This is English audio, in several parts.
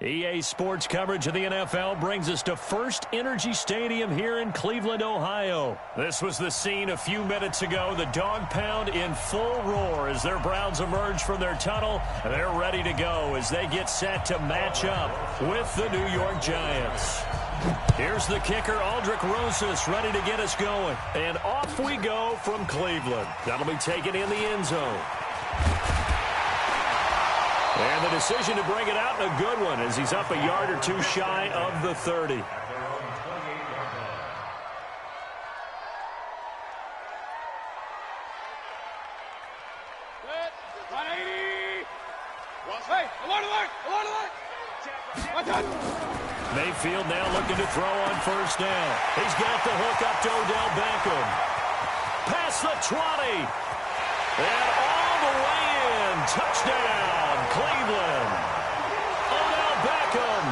EA Sports coverage of the NFL brings us to First Energy Stadium here in Cleveland, Ohio. This was the scene a few minutes ago. The dog pound in full roar as their Browns emerge from their tunnel. They're ready to go as they get set to match up with the New York Giants. Here's the kicker, Aldrich Rosas, ready to get us going. And off we go from Cleveland. That'll be taken in the end zone. And the decision to bring it out, a good one, as he's up a yard or two shy of the 30. Hey, alert! Mayfield now looking to throw on first down. He's got the hook up to Odell Beckham. Past the 20. And all the way in. Touchdown, Cleveland. Odell Beckham,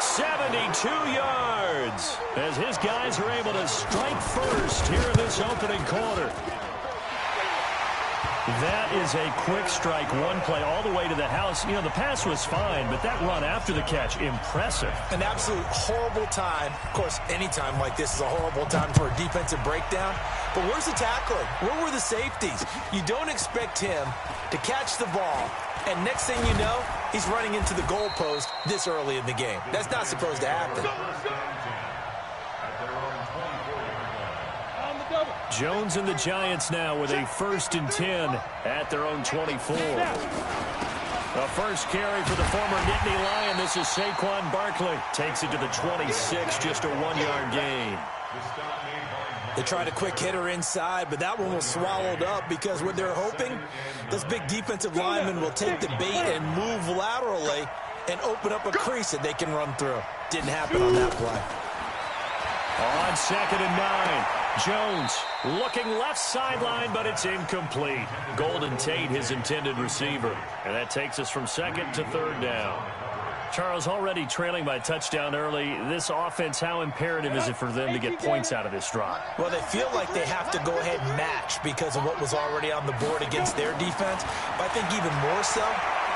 72 yards. As his guys are able to strike first here in this opening quarter. That is a quick strike, one play all the way to the house. You know, the pass was fine, but that run after the catch, impressive. An absolute horrible time. Of course, any time like this is a horrible time for a defensive breakdown. But where's the tackling? Where were the safeties? You don't expect him to catch the ball, and next thing you know, he's running into the goalpost this early in the game. That's not supposed to happen. Jones and the Giants now with a 1st and 10 at their own 24. The first carry for the former Nittany Lion. This is Saquon Barkley. Takes it to the 26, just a 1-yard gain. They tried a quick hitter inside, but that one was swallowed up because what they're hoping, this big defensive lineman will take the bait and move laterally and open up a crease that they can run through. Didn't happen on that play. On 2nd and 9. Jones looking left sideline, but it's incomplete. Golden Tate, his intended receiver. And that takes us from 2nd to 3rd down. Charles, already trailing by touchdown early. This offense, how imperative is it for them to get points out of this drive? Well, they feel like they have to go ahead and match because of what was already on the board against their defense. But I think even more so,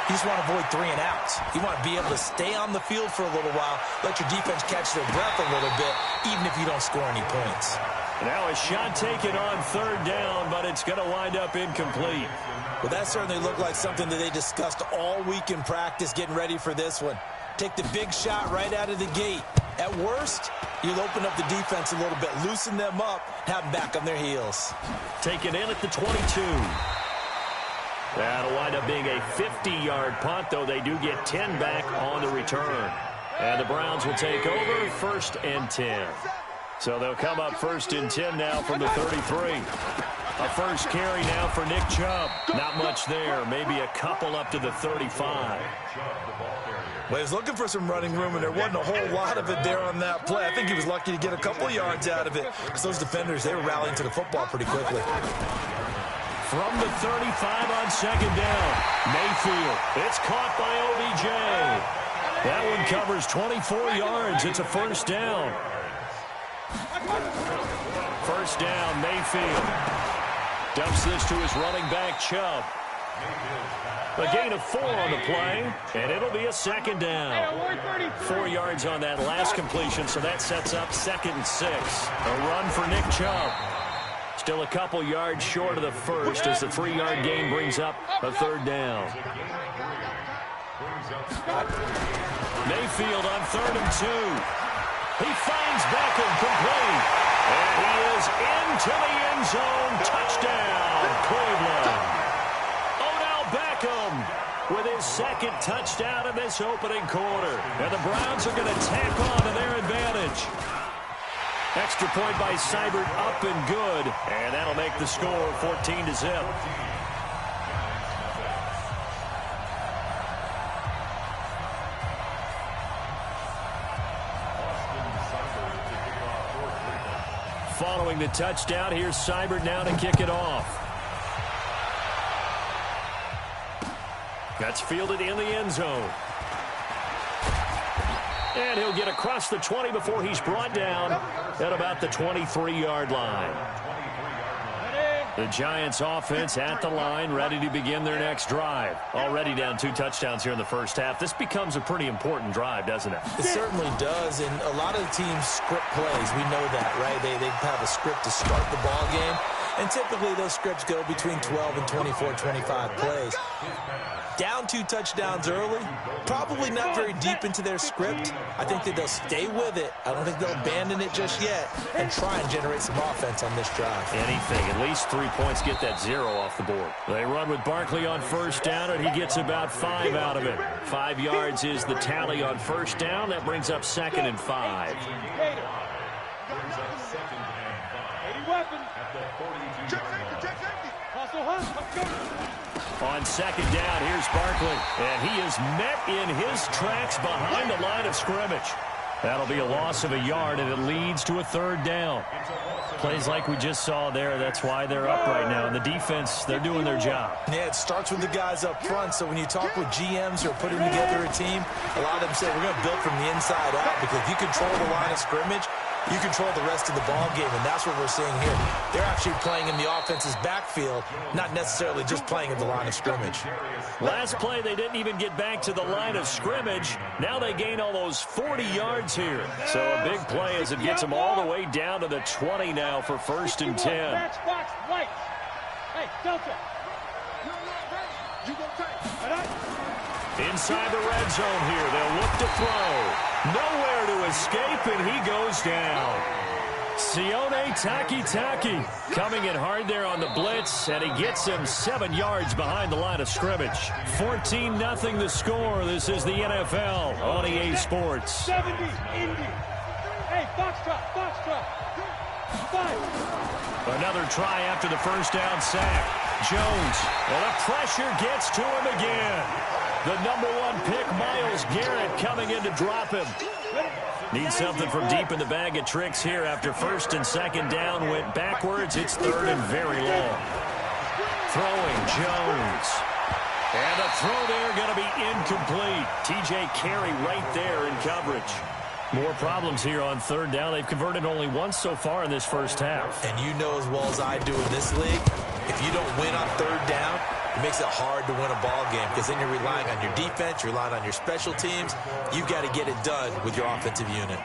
you just want to avoid 3 and outs. You want to be able to stay on the field for a little while, let your defense catch their breath a little bit, even if you don't score any points. Now a shot taken on 3rd down, but it's going to wind up incomplete. Well, that certainly looked like something that they discussed all week in practice getting ready for this one. Take the big shot right out of the gate. At worst, you'll open up the defense a little bit, loosen them up, have them back on their heels. Taken in at the 22. That'll wind up being a 50-yard punt, though they do get 10 back on the return. And the Browns will take over 1st and 10. So they'll come up 1st and 10 now from the 33. A first carry now for Nick Chubb. Not much there. Maybe a couple up to the 35. Well, he was looking for some running room, and there wasn't a whole lot of it there on that play. I think he was lucky to get a couple yards out of it because those defenders, they were rallying to the football pretty quickly. From the 35 on 2nd down, Mayfield. It's caught by OBJ. That one covers 24 yards. It's a 1st down. 1st down, Mayfield. Dumps this to his running back, Chubb. A gain of 4 on the play, and it'll be a 2nd down. 4 yards on that last completion, so that sets up 2nd and 6. A run for Nick Chubb. Still a couple yards short of the first as the 3-yard gain brings up a 3rd down. Mayfield on 3rd and 2. He finds Beckham complete. And he is into the end zone. Touchdown, Cleveland. Odell Beckham with his 2nd touchdown in this opening quarter. And the Browns are going to tack on to their advantage. Extra point by Seibert, up and good. And that'll make the score 14-0. Following the touchdown, here's Seibert now to kick it off. That's fielded in the end zone. And he'll get across the 20 before he's brought down at about the 23-yard line. The Giants offense at the line, ready to begin their next drive. Already down 2 touchdowns here in the first half. This becomes a pretty important drive, doesn't it? It certainly does, and a lot of the teams script plays. We know that, right? They have a script to start the ball game, and typically those scripts go between 12 and 24, 25 plays. Down 2 touchdowns early, probably not very deep into their script. I think that they'll stay with it. I don't think they'll abandon it just yet and try and generate some offense on this drive. Anything, at least 3 points, get that 0 off the board. They run with Barkley on first down, and he gets about 5 out of it. 5 yards is the tally on first down. That brings up 2nd and 5. On 2nd down, here's Barkley, and he is met in his tracks behind the line of scrimmage. That'll be a loss of a yard, and it leads to a 3rd down. Plays like we just saw there, that's why they're up right now. And the defense, they're doing their job. Yeah, it starts with the guys up front. So when you talk with GMs who are putting together a team, a lot of them say we're going to build from the inside out, because if you control the line of scrimmage, you control the rest of the ball game, and that's what we're seeing here. They're actually playing in the offense's backfield, not necessarily just playing at the line of scrimmage. Last play, they didn't even get back to the line of scrimmage. Now they gain almost 40 yards here. So a big play as it gets them all the way down to the 20 now for 1st and 10. Inside the red zone here, they'll look to throw. Nowhere to escape, and he goes down. Sione Takitaki coming in hard there on the blitz, and he gets him 7 yards behind the line of scrimmage. 14-0 the score. This is the NFL on EA Sports. 70, Indy. Hey, foxtrot. 5. Another try after the first down sack. Jones, and the pressure gets to him again. The #1 pick, Myles Garrett, coming in to drop him. Needs something from deep in the bag of tricks here after 1st and 2nd down went backwards. It's 3rd and very long. Throwing Jones. And the throw there going to be incomplete. TJ Carey right there in coverage. More problems here on 3rd down. They've converted only once so far in this first half. And you know as well as I do in this league, if you don't win on 3rd down, it makes it hard to win a ball game, because then you're relying on your defense, you're relying on your special teams. You've got to get it done with your offensive unit.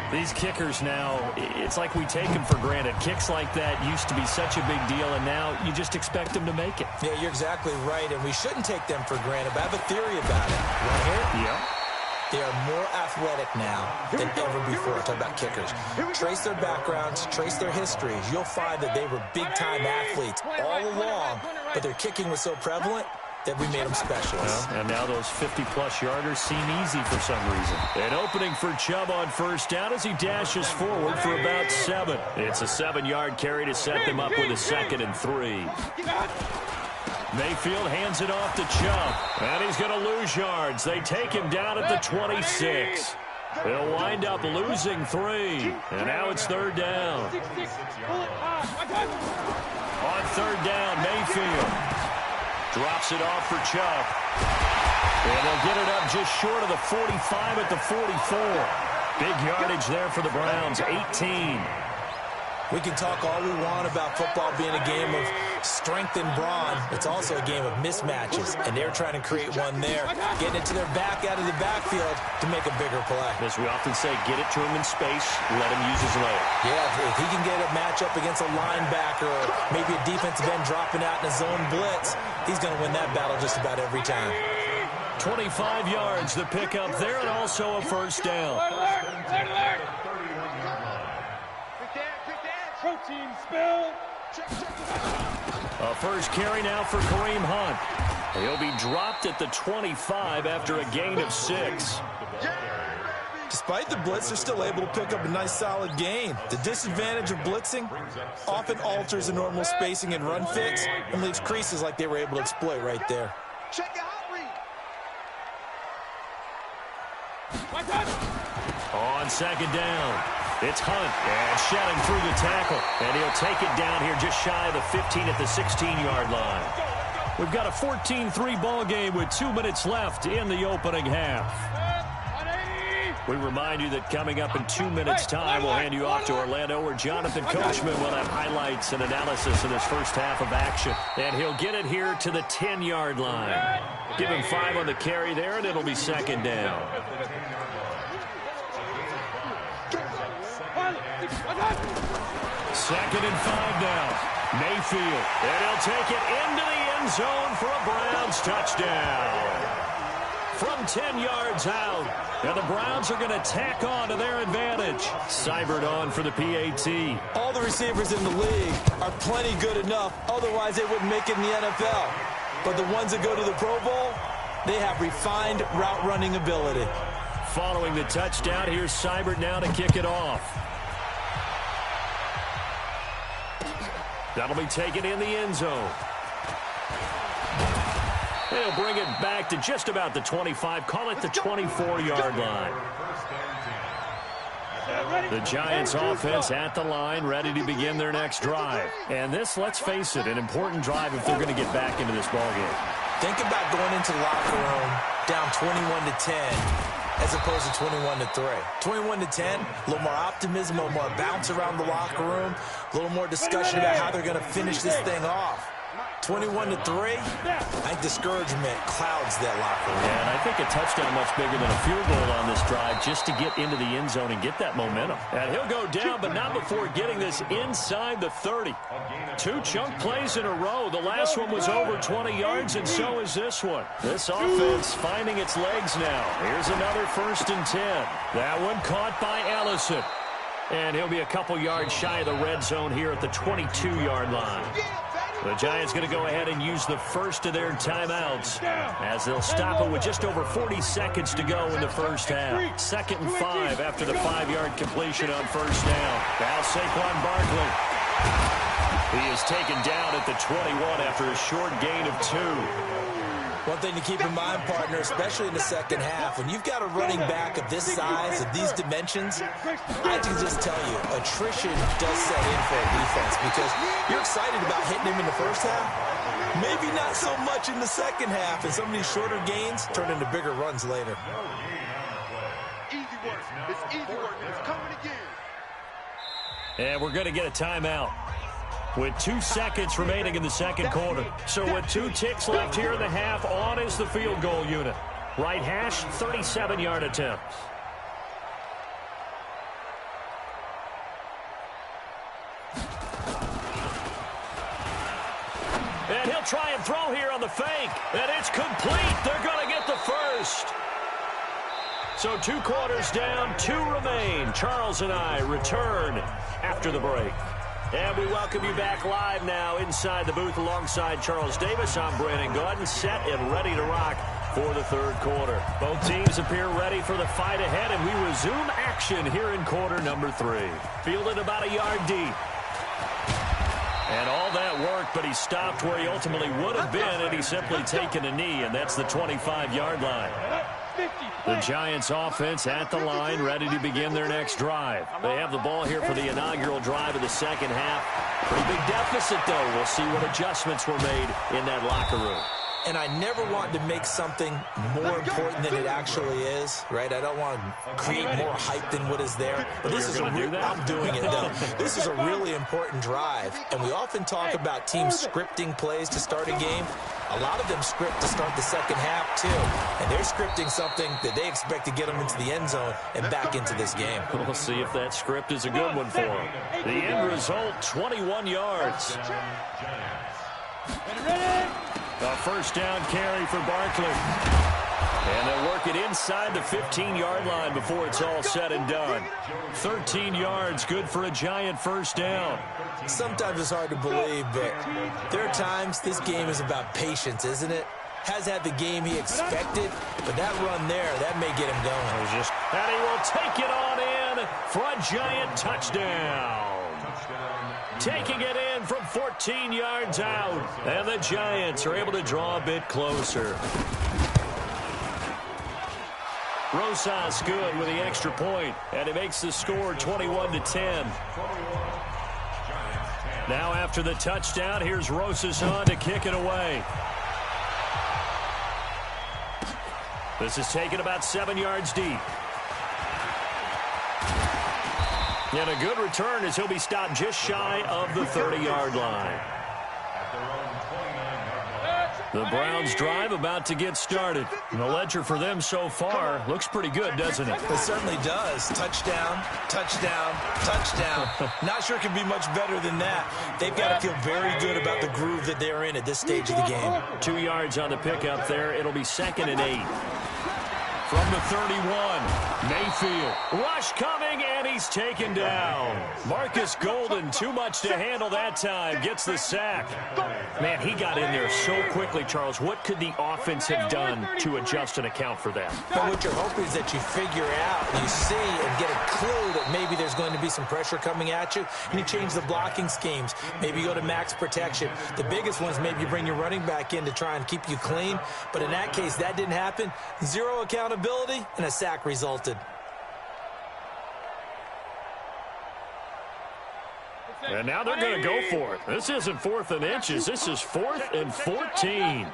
These kickers now, it's like we take them for granted. Kicks like that used to be such a big deal, and now you just expect them to make it. Yeah, you're exactly right, and we shouldn't take them for granted, but I have a theory about it. You want to hear it? Yeah. They are more athletic now than ever before. Talk about kickers. Trace their backgrounds, trace their histories. You'll find that they were big-time athletes all along, but their kicking was so prevalent that we made them specialists. And now those 50-plus yarders seem easy for some reason. An opening for Chubb on first down as he dashes forward for about 7. It's a 7-yard carry to set them up with a 2nd and 3. Mayfield hands it off to Chubb, and he's going to lose yards. They take him down at the 26. They'll wind up losing 3, and now it's 3rd down. On 3rd down, Mayfield drops it off for Chubb, and they'll get it up just short of the 45 at the 44. Big yardage there for the Browns, 18. We can talk all we want about football being a game of strength and brawn. It's also a game of mismatches, and they're trying to create one there, getting it to their back out of the backfield to make a bigger play. As we often say, get it to him in space, let him use his leg. Yeah, if he can get a matchup against a linebacker or maybe a defensive end dropping out in a zone blitz, he's going to win that battle just about every time. 25 yards, the pickup there, and also a first down. Protein spill. A first carry now for Kareem Hunt. He'll be dropped at the 25 after a gain of 6. Despite the blitz, they're still able to pick up a nice solid gain. The disadvantage of blitzing often alters the normal spacing and run fits and leaves creases like they were able to exploit right there. On 2nd down, it's Hunt, and shedding through the tackle, and he'll take it down here just shy of the 15 at the 16-yard line. We've got a 14-3 ball game with 2 minutes left in the opening half. We remind you that coming up in 2 minutes' time, we'll hand you off to Orlando, where Jonathan Coachman will have highlights and analysis in his first half of action. And he'll get it here to the 10-yard line. Give him 5 on the carry there, and it'll be second down. Second and 5 now. Mayfield. And he'll take it into the end zone for a Browns touchdown. From 10 yards out. And the Browns are going to tack on to their advantage. Seibert on for the PAT. All the receivers in the league are plenty good enough. Otherwise, they wouldn't make it in the NFL. But the ones that go to the Pro Bowl, they have refined route running ability. Following the touchdown, here's Seibert now to kick it off. That'll be taken in the end zone. They'll bring it back to just about the 25. Call it the 24-yard line. The Giants offense at the line, ready to begin their next drive. And this, let's face it, an important drive if they're going to get back into this ballgame. Think about going into the locker room down 21-10 as opposed to 21-3. 21-10, a little more optimism, a little more bounce around the locker room, a little more discussion about how they're going to finish this thing off. 21-3, I think discouragement clouds that locker room. Yeah, and I think a touchdown much bigger than a field goal on this drive just to get into the end zone and get that momentum. And he'll go down, but not before getting this inside the 30. 2 chunk plays in a row. The last one was over 20 yards, and so is this one. This offense finding its legs now. Here's another 1st and 10. That one caught by Ellison. And he'll be a couple yards shy of the red zone here at the 22-yard line. The Giants going to go ahead and use the first of their timeouts as they'll stop it with just over 40 seconds to go in the first half. 2nd and 5 after the 5-yard completion on first down. Now Saquon Barkley. He is taken down at the 21 after a short gain of 2. One thing to keep in mind, partner, especially in the second half, when you've got a running back of this size, of these dimensions, I can just tell you, attrition does set in for a defense because you're excited about hitting him in the first half. Maybe not so much in the second half, and some of these shorter gains turn into bigger runs later. Easy work. It's easy work. It's coming again. And we're going to get a timeout with 2 seconds remaining in the second quarter. So with 2 ticks left here in the half, on is the field goal unit. Right hash, 37-yard attempt. And he'll try and throw here on the fake. And it's complete. They're going to get the first. So 2 quarters down, 2 remain. Charles and I return after the break. And we welcome you back live now inside the booth alongside Charles Davis. I'm Brandon Gaudin, set and ready to rock for the 3rd quarter. Both teams appear ready for the fight ahead, and we resume action here in quarter number 3. Fielded about a yard deep. And all that work, but he stopped where he ultimately would have been, and he's simply taken a knee, and that's the 25-yard line. The Giants offense at the line, ready to begin their next drive. They have the ball here for the inaugural drive of the second half. Pretty big deficit, though. We'll see what adjustments were made in that locker room. And I never want to make something more important than it actually is, right? I don't want to create more hype than what is there. But this is I'm doing it, though. This is a really important drive. And we often talk about teams scripting plays to start a game. A lot of them script to start the second half, too. And they're scripting something that they expect to get them into the end zone and back into this game. We'll see if that script is a good one for them. The end result, 21 yards. A first down carry for Barkley. And they'll work it inside the 15-yard line before it's all said and done. 13 yards, good for a Giant first down. Sometimes it's hard to believe, but there are times this game is about patience, isn't it? Has had the game he expected, but that run there, that may get him going. And he will take it on in for a Giant touchdown. Taking it in from 14 yards out. And the Giants are able to draw a bit closer. Rosas good with the extra point, and it makes the score 21-10. Now after the touchdown, here's Rosas on to kick it away. This is taken about 7 yards deep. And a good return as he'll be stopped just shy of the 30-yard line. The Browns drive about to get started. The ledger for them so far looks pretty good, doesn't it? It certainly does. Touchdown, touchdown, touchdown. Not sure it can be much better than that. They've got to feel very good about the groove that they're in at this stage of the game. 2 yards on the pickup there. It'll be 2nd and 8. From the 31, Mayfield. Rush coming, and he's taken down. Marcus Golden, too much to handle that time, gets the sack. Man, he got in there so quickly, Charles. What could the offense have done to adjust and account for that? But what you're hoping is that you figure out, you see, and get a clue that maybe there's going to be some pressure coming at you, and you change the blocking schemes. Maybe you go to max protection. The biggest one is maybe you bring your running back in to try and keep you clean. But in that case, that didn't happen. Zero accountability, and a sack resulted. And now they're going to go for it. This isn't 4th and inches. This is 4th and 14.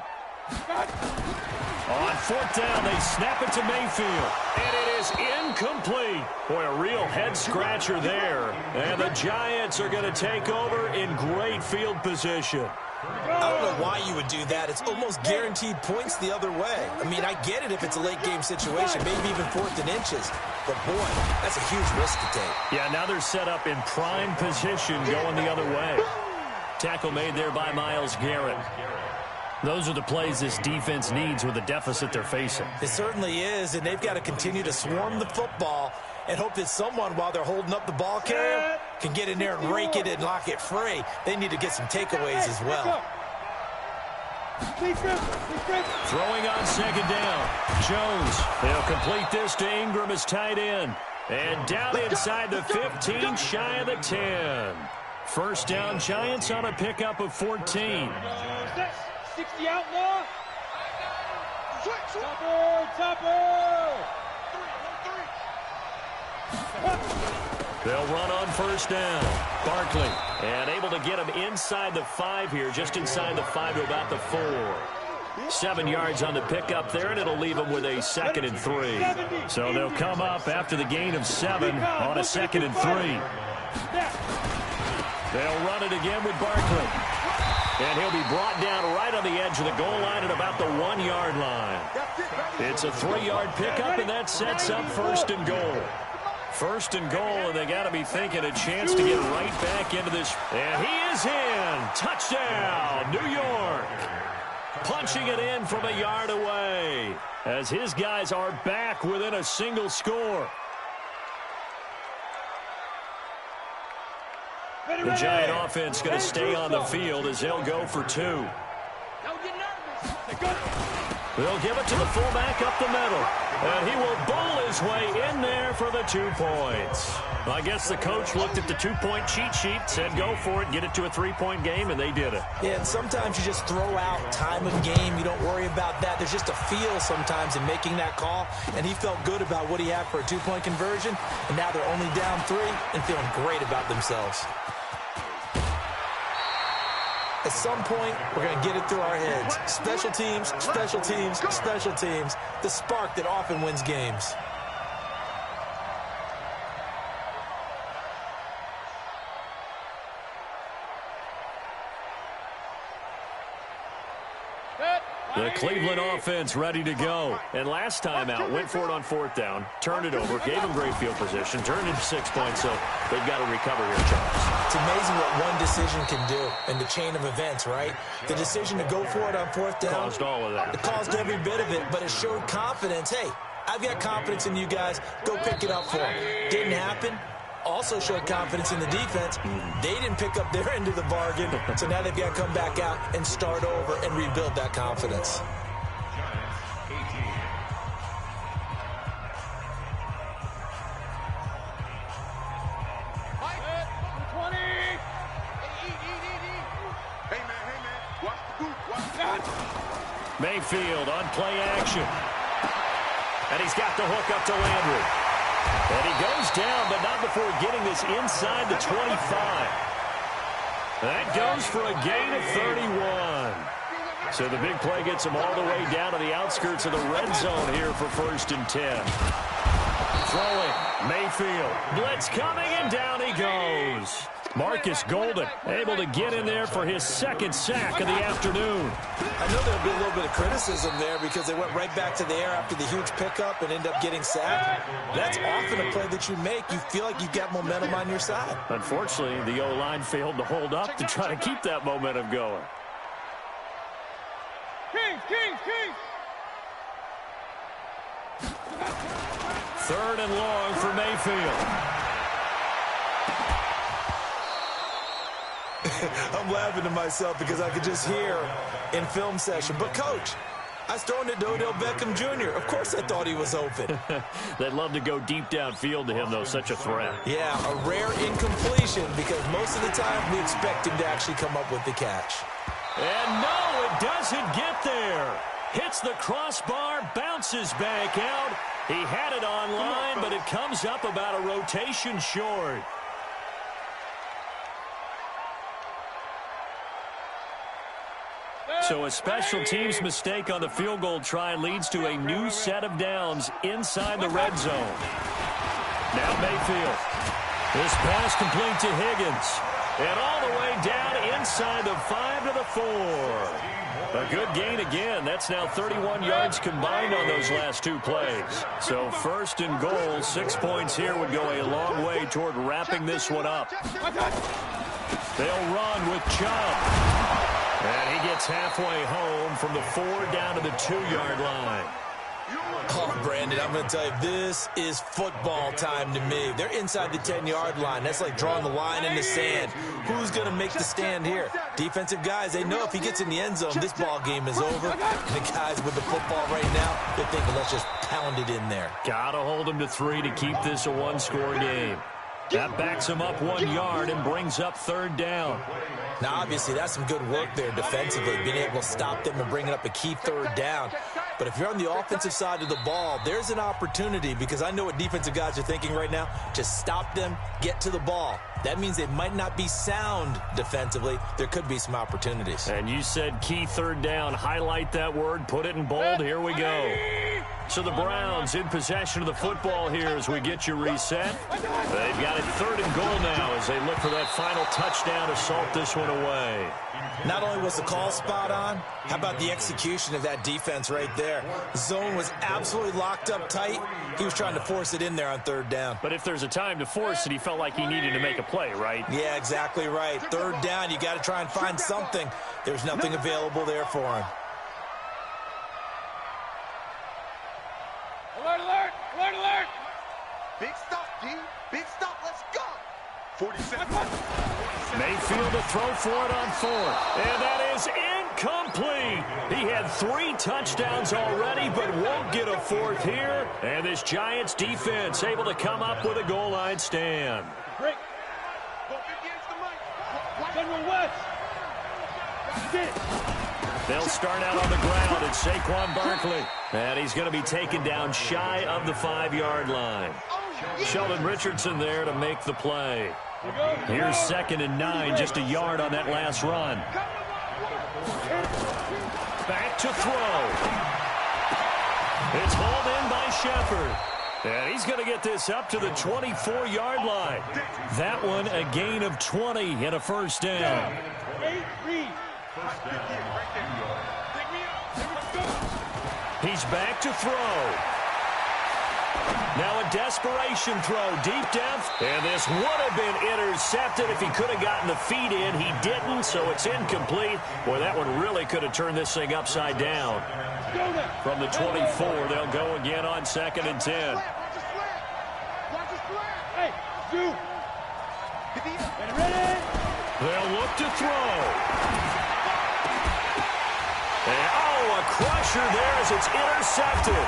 On 4th down, they snap it to Mayfield. And it is incomplete. Boy, a real head-scratcher there. And the Giants are going to take over in great field position. I don't know why you would do that. It's almost guaranteed points the other way. I mean, I get it if it's a late-game situation, maybe even 4th and inches. But, boy, that's a huge risk to take. Yeah, now they're set up in prime position going the other way. Tackle made there by Myles Garrett. Those are the plays this defense needs with the deficit they're facing. It certainly is, and they've got to continue to swarm the football and hope that someone, while they're holding up the ball carrier, can get in there and rake it and lock it free. They need to get some takeaways as well. Throwing on 2nd down. Jones. They'll complete this to Ingram as tight end. And down inside the 15, shy of the 10. 1st down, Giants on a pickup of 14. 60 outlaw. Topper. They'll run on 1st down. Barkley, and able to get him inside the 5 here, just inside the 5 to about the 4. 7 yards on the pickup there, and it'll leave them with a 2nd and 3. So they'll come up after the gain of 7 on a 2nd and 3. They'll run it again with Barkley. And he'll be brought down right on the edge of the goal line at about the 1-yard line. It's a 3-yard pickup, and that sets up 1st and goal. 1st and goal, and they got to be thinking a chance to get right back into this. And he is in. Touchdown, New York. Punching it in from a yard away as his guys are back within a single score. The Giant offense going to stay on the field as they'll go for 2. They'll give it to the fullback up the middle. And he will bowl his way in there for the 2 points. I guess the coach looked at the 2-point cheat sheet, said go for it, get it to a 3-point game, and they did it. Yeah, and sometimes you just throw out time of game. You don't worry about that. There's just a feel sometimes in making that call, and he felt good about what he had for a 2-point conversion, and now they're only down 3 and feeling great about themselves. At some point, we're going to get it through our heads. Special teams, special teams, special teams. The spark that often wins games. The Cleveland offense ready to go. And last time out, went for it on 4th down, turned it over, gave them great field position, turned it to 6 points, so they've got to recover here, Charles. It's amazing what one decision can do in the chain of events, right? The decision to go for it on 4th down. Caused all of that. It caused every bit of it, but it showed confidence. Hey, I've got confidence in you guys. Go pick it up for them. Didn't happen. Also showed confidence in the defense. They didn't pick up their end of the bargain, so now they've got to come back out and start over and rebuild that confidence. Mayfield on play action. And he's got the hook up to Landry. And he goes down, but not before getting this inside the 25. That goes for a gain of 31. So the big play gets him all the way down to the outskirts of the red zone here for 1st and 10. throwing. Mayfield. Blitz coming, and down he goes. Marcus Golden able to get in there for his second sack of the afternoon. I know there'll be a little bit of criticism there because they went right back to the air after the huge pickup and end up getting sacked. That's often a play that you make. You feel like you've got momentum on your side. Unfortunately, the O-line failed to hold up to try to keep that momentum going. Kings, Kings, Kings. Third and long for Mayfield. I'm laughing to myself because I could just hear in film session. But, Coach, I was throwing it to Odell Beckham Jr. Of course I thought he was open. They'd love to go deep downfield to him, though, such a threat. Yeah, a rare incompletion because most of the time we expect him to actually come up with the catch. And no, it doesn't get there. Hits the crossbar, bounces back out. He had it on line, but it comes up about a rotation short. So a special teams mistake on the field goal try leads to a new set of downs inside the red zone. Now Mayfield. This pass complete to Higgins. And all the way down inside the 5 to the 4. A good gain again. That's now 31 yards combined on those last two plays. So first and goal, 6 points here would go a long way toward wrapping this one up. They'll run with Chubb. And he gets halfway home from the 4 down to the 2-yard line. Oh, Brandon, I'm going to tell you, this is football time to me. They're inside the 10-yard line. That's like drawing the line in the sand. Who's going to make the stand here? Defensive guys, they know if he gets in the end zone, this ball game is over. And the guys with the football right now, they're thinking, let's just pound it in there. Got to hold him to 3 to keep this a one-score game. That backs him up 1 yard and brings up third down. Now, obviously, that's some good work there defensively, being able to stop them and bringing up a key third down. But if you're on the offensive side of the ball, there's an opportunity because I know what defensive guys are thinking right now. Just stop them, get to the ball. That means they might not be sound defensively. There could be some opportunities. And you said key third down. Highlight that word. Put it in bold. Here we go. So the Browns in possession of the football here as we get you reset. They've got it third and goal now as they look for that final touchdown to salt this one away. Not only was the call spot on, how about the execution of that defense right there? The zone was absolutely locked up tight. He was trying to force it in there on third down. But if there's a time to force it, he felt like he needed to make a play, right? Yeah, exactly right. Third down, you got to try and find something. There's nothing available there for him. Alert, alert, alert, alert. Big stop, D. Big stop. Let's go. 47. Mayfield to throw for it on fourth. And that is incomplete. He had 3 touchdowns already, but won't get a fourth here. And this Giants defense able to come up with a goal line stand. Break. General West. Get. They'll start out on the ground at Saquon Barkley. And he's going to be taken down shy of the 5-yard line. Sheldon Richardson there to make the play. Here's 2nd and 9, just a yard on that last run. Back to throw. It's hauled in by Shepard. And he's going to get this up to the 24-yard line. That one a gain of 20 and a first down. He's back to throw. Now a desperation throw, deep depth, and this would have been intercepted if he could have gotten the feet in. He didn't, so it's incomplete. Boy, that one really could have turned this thing upside down. From the 24, they'll go again on 2nd and 10. Hey, shoot. Ready? They'll look to throw. And, a crusher there as it's intercepted.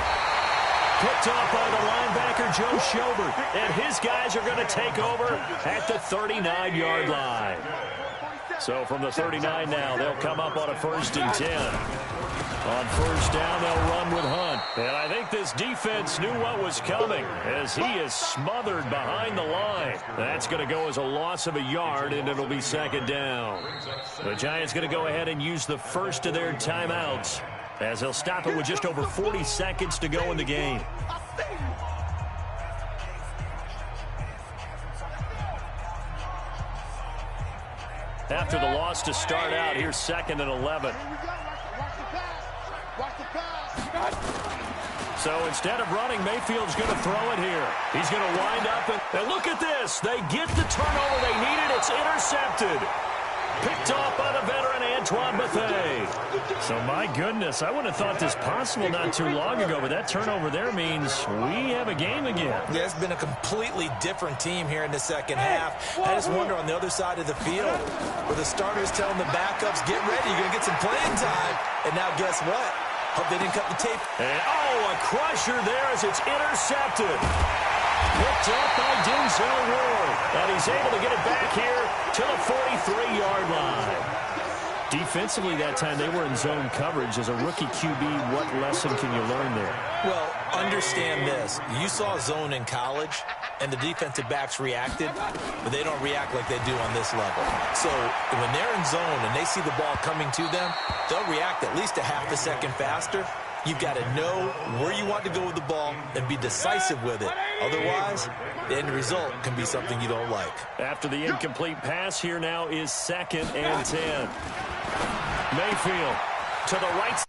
Picked off by the linebacker, Joe Schobert. And his guys are going to take over at the 39-yard line. So from the 39 now, they'll come up on a 1st and 10. On first down, they'll run with Hunt. And I think this defense knew what was coming as he is smothered behind the line. That's going to go as a loss of a yard, and it'll be 2nd down. The Giants going to go ahead and use the first of their timeouts as they'll stop it with just over 40 seconds to go in the game. after the loss to start out. Here's 2nd and 11. So instead of running, Mayfield's going to throw it here. He's going to wind up, and look at this. They get the turnover they needed. It's intercepted. Picked off by the veteran Antoine Bethea. So, my goodness, I wouldn't have thought this possible not too long ago, but that turnover there means we have a game again. Yeah, it's been a completely different team here in the second half. I just wonder on the other side of the field where the starters telling the backups, get ready, you're going to get some playing time. And now guess what? Hope they didn't cut the tape. And, a crusher there as it's intercepted. Picked up by Denzel Ward. And he's able to get it back here to the 43-yard line. Defensively that time, they were in zone coverage. As a rookie QB, what lesson can you learn there? Well, understand this. You saw zone in college, and the defensive backs reacted, but they don't react like they do on this level. So when they're in zone and they see the ball coming to them, they'll react at least a half a second faster. You've got to know where you want to go with the ball and be decisive with it. Otherwise, the end result can be something you don't like. After the incomplete pass, here now is 2nd and 10. Mayfield to the right.